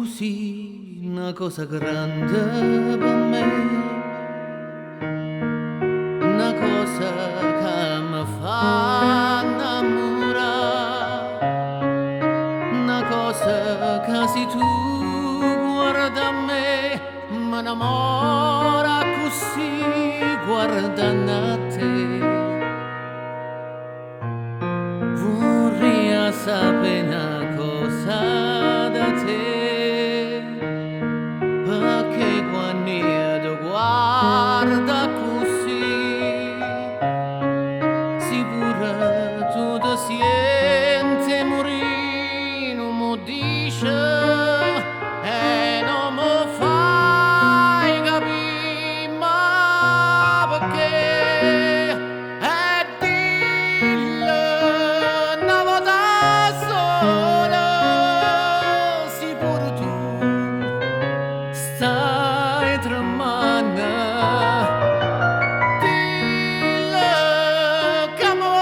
Tu sei una cosa grande per me, una cosa che mi fa innamorare, una cosa che se tu guarda a me mi innamora così guardando a te. Vorrei sapere una cosa da te, perché quando io ti guardo così, sicura tu ti senti morire, non mi dici e non mi fai capire, ma perché? E dillo una volta sola, sì pure tu stai tremando. Dillo che mo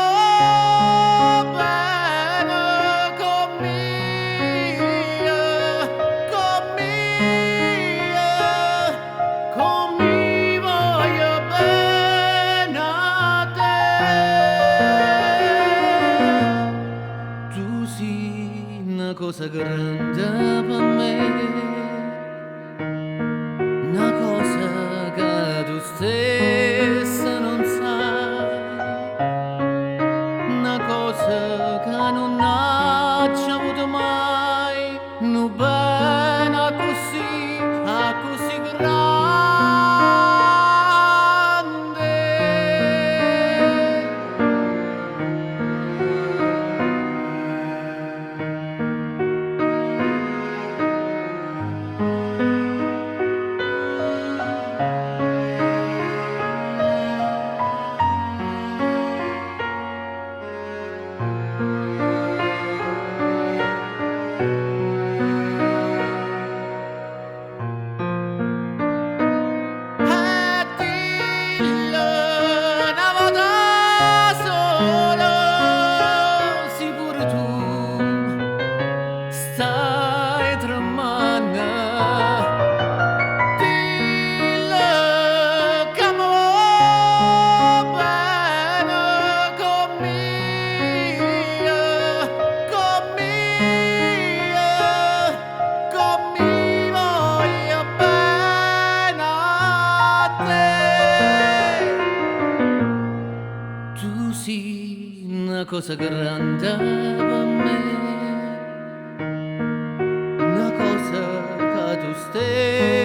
bene con me voglio bene a te. Tu sei una cosa grande per me, una cosa che tu stessa non sai, una cosa che non ha avuto mai, non bene così grande. Dillo una volta sola, sì pure tu stai tremando. Dillo che mo bene con me voglio bene a te. Tu sei una cosa grande per me, una cosa che tu stessi